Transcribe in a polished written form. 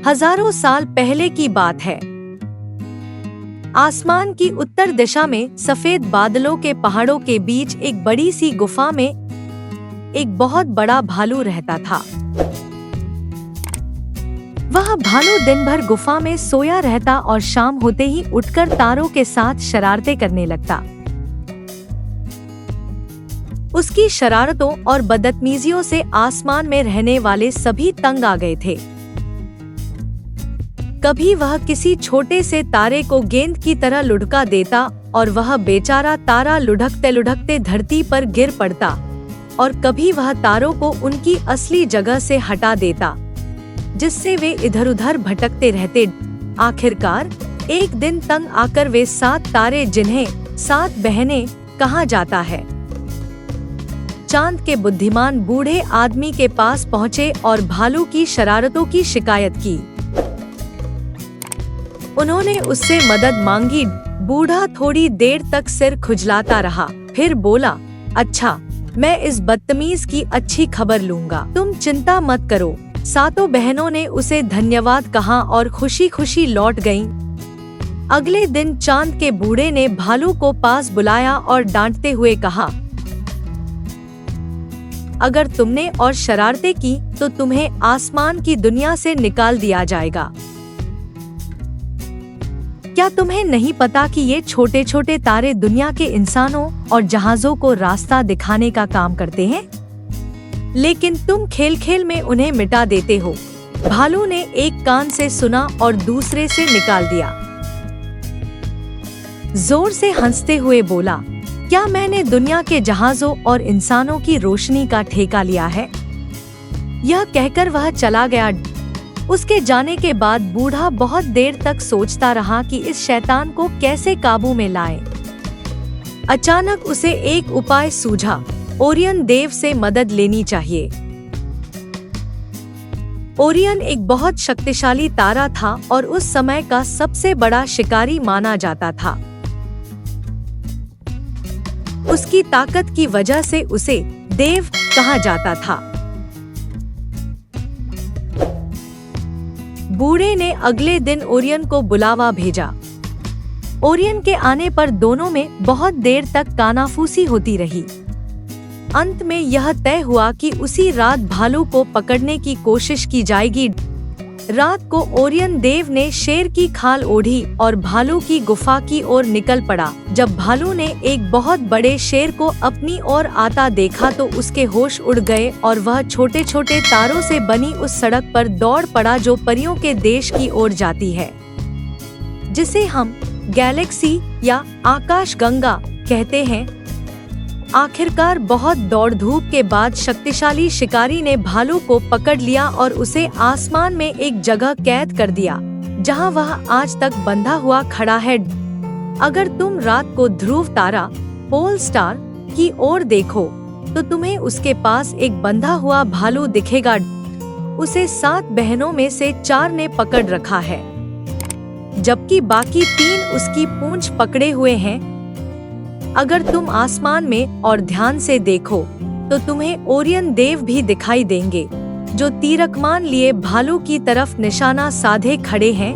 हजारों साल पहले की बात है। आसमान की उत्तर दिशा में सफेद बादलों के पहाड़ों के बीच एक बड़ी सी गुफा में एक बहुत बड़ा भालू रहता था। वह भालू दिन भर गुफा में सोया रहता और शाम होते ही उठकर तारों के साथ शरारतें करने लगता। उसकी शरारतों और बदतमीजियों से आसमान में रहने वाले सभी तंग आ गए थे। कभी वह किसी छोटे से तारे को गेंद की तरह लुढ़का देता और वह बेचारा तारा लुढ़कते लुढ़कते धरती पर गिर पड़ता, और कभी वह तारों को उनकी असली जगह से हटा देता, जिससे वे इधर-उधर भटकते रहते। आखिरकार एक दिन तंग आकर वे 7 तारे, जिन्हें 7 बहनें कहा जाता है, चांद के बुद्धिमान बूढ़े आदमी के पास पहुँचे और भालू की शरारतों की शिकायत की। उन्होंने उससे मदद मांगी। बूढ़ा थोड़ी देर तक सिर खुजलाता रहा, फिर बोला, अच्छा, मैं इस बदतमीज की अच्छी खबर लूंगा, तुम चिंता मत करो। 7 बहनों ने उसे धन्यवाद कहा और खुशी खुशी लौट गईं। अगले दिन चांद के बूढ़े ने भालू को पास बुलाया और डांटते हुए कहा, अगर तुमने और शरारतें की तो तुम्हें आसमान की दुनिया से निकाल दिया जाएगा। क्या तुम्हें नहीं पता कि ये छोटे छोटे तारे दुनिया के इंसानों और जहाजों को रास्ता दिखाने का काम करते हैं, लेकिन तुम खेल खेल में उन्हें मिटा देते हो। भालू ने एक कान से सुना और दूसरे से निकाल दिया। जोर से हंसते हुए बोला, क्या मैंने दुनिया के जहाजों और इंसानों की रोशनी का ठेका लिया है? यह कहकर वह चला गया। उसके जाने के बाद बूढ़ा बहुत देर तक सोचता रहा कि इस शैतान को कैसे काबू में लाए। अचानक उसे एक उपाय सूझा। ओरियन देव से मदद लेनी चाहिए। ओरियन एक बहुत शक्तिशाली तारा था और उस समय का सबसे बड़ा शिकारी माना जाता था। उसकी ताकत की वजह से उसे देव कहा जाता था। बूढ़े ने अगले दिन ओरियन को बुलावा भेजा। ओरियन के आने पर दोनों में बहुत देर तक कानाफूसी होती रही। अंत में यह तय हुआ कि उसी रात भालू को पकड़ने की कोशिश की जाएगी। रात को ओरियन देव ने शेर की खाल ओढ़ी और भालू की गुफा की ओर निकल पड़ा। जब भालू ने एक बहुत बड़े शेर को अपनी ओर आता देखा तो उसके होश उड़ गए और वह छोटे छोटे तारों से बनी उस सड़क पर दौड़ पड़ा जो परियों के देश की ओर जाती है, जिसे हम गैलेक्सी या आकाश गंगा कहते हैं। आखिरकार बहुत दौड़ धूप के बाद शक्तिशाली शिकारी ने भालू को पकड़ लिया और उसे आसमान में एक जगह कैद कर दिया, जहां वह आज तक बंधा हुआ खड़ा है। अगर तुम रात को ध्रुव तारा पोल स्टार की ओर देखो तो तुम्हें उसके पास एक बंधा हुआ भालू दिखेगा। उसे 7 बहनों में से 4 ने पकड़ रखा है, जबकि बाकी 3 उसकी पूंछ पकड़े हुए हैं। अगर तुम आसमान में और ध्यान से देखो तो तुम्हें ओरियन देव भी दिखाई देंगे, जो तीरकमान लिए भालू की तरफ निशाना साधे खड़े हैं।